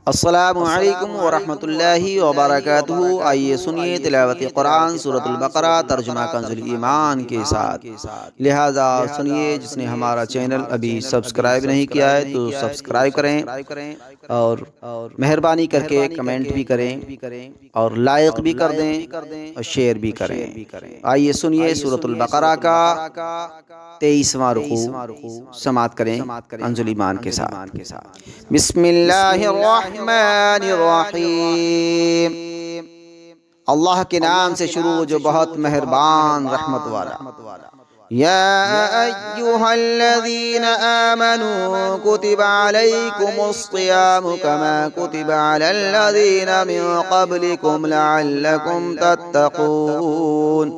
अस्सलामु अलैकुम वरहमतुल्लाहि वबरकातुहू। आइए सुनिए तिलावत कुरान सूरतुल बकरा तर्जुमा कंजुल ईमान के साथ। लिहाजा सुनिए, जिसने हमारा चैनल अभी सब्सक्राइब नहीं किया है तो सब्सक्राइब करें और मेहरबानी करके कमेंट भी करें और लाइक भी कर दें और शेयर भी करें। आइए सुनिए सूरतुल बकरा का 23वां रुकू समात करें कंजुल ईमान के साथ। बिस्मिल्लाहिर्रहमानिर्रहीम। अल्लाह के नाम से शुरू जो बहुत मेहरबान रहमत वाला। या अय्युहल्लज़ीना आमनू कुतिबा अलैकुमुस्सियामु कमा कुतिबा अलल्लज़ीना मिन क़ब्लिकुम लअल्लकुम तत्तक़ून।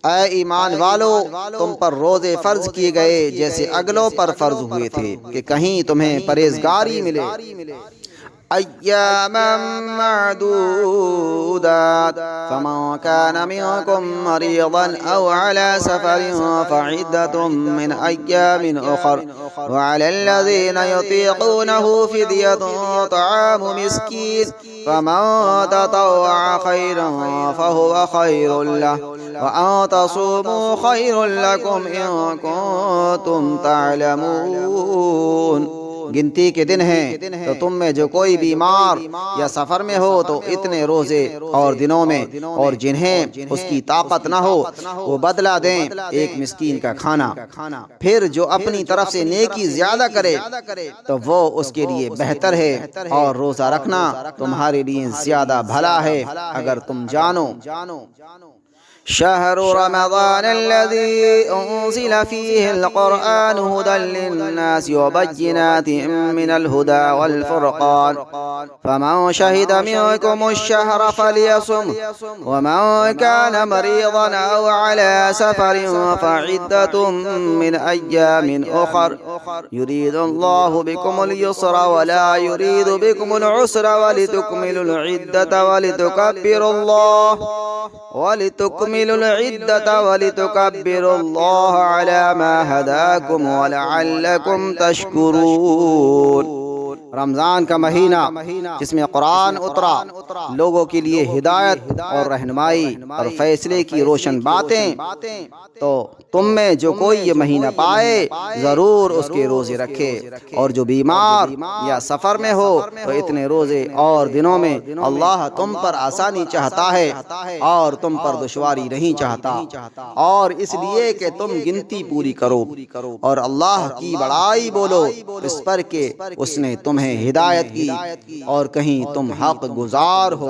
ऐ ईमान वालो, तुम पर रोजे फर्ज किए गए जैसे अगलों पर फर्ज हुए थे कि कहीं तुम्हें परहेजगारी मिले। अय्यामम मअदूदात फमन कान मिनकुम मरीदन औ अला सफरिन फइद्दतुम मिन अय्यामिन उखर व अलल्लज़ीना युतीक़ूनहु फ़िद्यतुन तआमु मिस्कीन फमन ततव्वअ खैरन फहुव खैरुल लहु व अन तसूमू खैरुल लकुम इन कुंतुम तालमून। गिनती के दिन हैं तो तुम में जो कोई बीमार या सफर में हो तो इतने रोजे और दिनों में, और जिन्हें उसकी ताकत न हो वो बदला दें एक मिस्कीन का खाना। फिर जो अपनी तरफ से नेकी ज्यादा करे तो वो उसके लिए बेहतर है, और रोजा रखना तुम्हारे लिए ज्यादा भला है अगर तुम जानो। शहरु रमज़ानल्लज़ी उन्ज़िला फ़ीहिल क़ुरआनु हुदल लिन्नासि व बय्यिनातिन मिनल हुदा वल फ़ुरक़ान फ़मन शहिदा मिनकुमुश्शहरा फ़लियसुम व मन कान मरीज़न औ अला सफ़रिन फ़इद्दतुम मिन अय्यामिन उख़र युरीदुल्लाहु बिकुमुल युस्रा व ला युरीदु बिकुमुल उसरा वलितुकमिलुल इद्दता वलितुकमिलुल इद्दता वलितुकब्बिरुल्लाह अला मा हदाकुम व लअल्लकुम तशकुरून। रमज़ान का महीना जिसमें कुरान उतरा, लोगों के लिए हिदायत और रहनुमाई और फैसले की रोशन बातें, तो तुम में जो कोई ये महीना पाए जरूर उसके रोजे रखे, और जो बीमार या सफर में हो तो इतने रोजे और दिनों में अल्लाह तुम पर आसानी चाहता है और तुम पर दुश्वारी नहीं चाहता, और इसलिए कि तुम गिनती पूरी करो और अल्लाह की बड़ाई बोलो इस पर के उसने तुम्हें हिदायत की और कहीं तुम हक गुजार हो।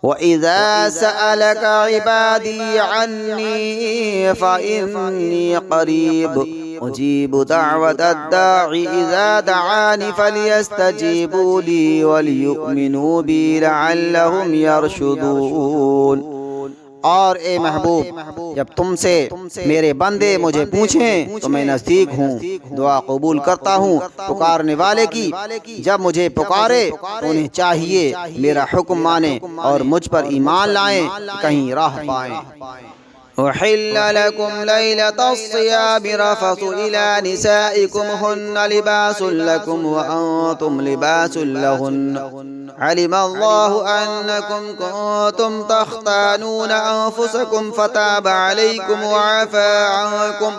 वइज़ा सअलक इबादी अन्नी फ़इन्नी क़रीब उजीबु दअवतद दाइ इज़ा दआनी फ़लियस्तजीबू ली वलियुमिनू बी लअल्लहुम यरशुदून। और ए महबूब, जब तुमसे मेरे बंदे मुझे पूछें तो मैं नज़दीक हूँ, दुआ कबूल करता हूँ पुकारने वाले की। जब मुझे पुकारे तो उन्हें चाहिए मेरा हुक्म माने और मुझ पर ईमान लाएं, कहीं राह पाएं। उहिल्ल लकुम लैलतस्सियामि रफ़सु इला निसाइकुम हुन्ना लिबासुल लकुम व अंतुम लिबासुल लहुन्न अलिमल्लाहु अन्नकुम कुंतुम तख्तानूना अंफुसकुम फताब अलैकुम व अफ़ा अन्कुम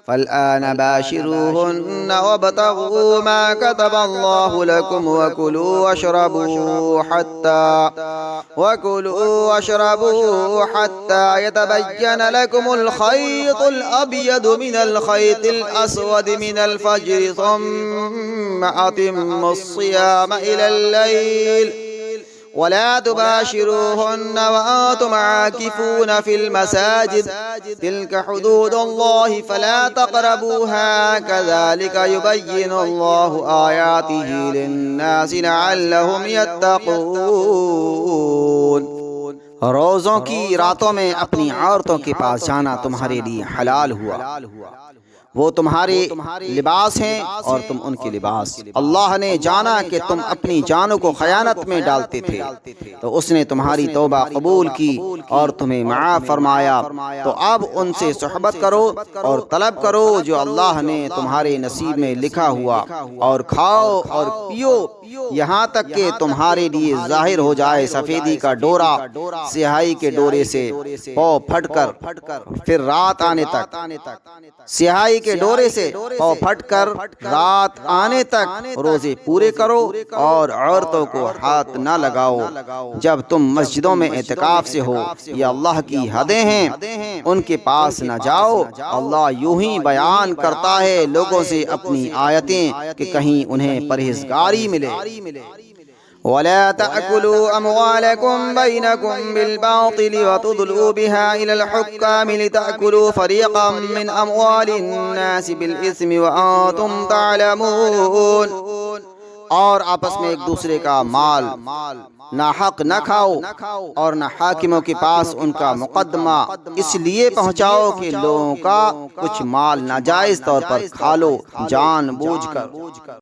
फ़ल्आन बाशिरूहुन्न वब्तगू मा कतबल्लाहु लकुम वकुलू वशरबू हत्ता यतबय्यन लकुमुल खैतुल अब्यदु मिनल खैतिल अस्वद मिनल फज्र थुम्मा अतिम्मुस्सियाम इलल लैल वला तुबाशिरूहुन्न वअंतुम आकिफून फिल मसाजिद तिल्क हुदूदुल्लाहि फला तक़रबूहा कज़ालिका युबय्यिनुल्लाहु आयातिहि लिन्नासि लअल्लहुम यत्तक़ून। रोज़ों की रातों में अपनी औरतों के पास जाना तुम्हारे लिए हलाल हुआ, वो तुम्हारे लिबास हैं और तुम उनके लिबास। अल्लाह ने जाना कि तुम अपनी जानों को खयानत में डालते थे, तो उसने तुम्हारी तौबा कबूल की और तुम्हें माफ़ फरमाया। तो अब उनसे सोहबत करो और तलब करो जो अल्लाह ने तुम्हारे नसीब में लिखा हुआ, और खाओ और पियो यहाँ तक कि तुम्हारे लिए जाहिर हो जाए सफेदी का डोरा स्याही के डोरे से पाँव फटकर फिर रात आने तक, स्याही के डोरे से पाँव फटकर रात आने तक रोजे पूरे करो और औरतों को हाथ न लगाओ जब तुम मस्जिदों में एतकाफ से हो। ये अल्लाह की हदें हैं, उनके पास न जाओ। अल्लाह यूं ही बयान करता है लोगों से अपनी आयतें कि कहीं उन्हें परहेजगारी मिले। वला तअकुलू अमवालकुम बैनकुम बिलबातिल वतुदलू बिहा इलल हुक्काम लितअकुलू फरीक़म मिन अमवालिन नास बिलइस्मि व अंतुम तअलमून। और आपस में एक दूसरे का माल ना हक न खाओ और न हाकिमों के पास उनका मुकदमा इसलिए पहुँचाओ कि लोगों का कुछ माल नाजायज तौर पर खा लो जानबूझकर।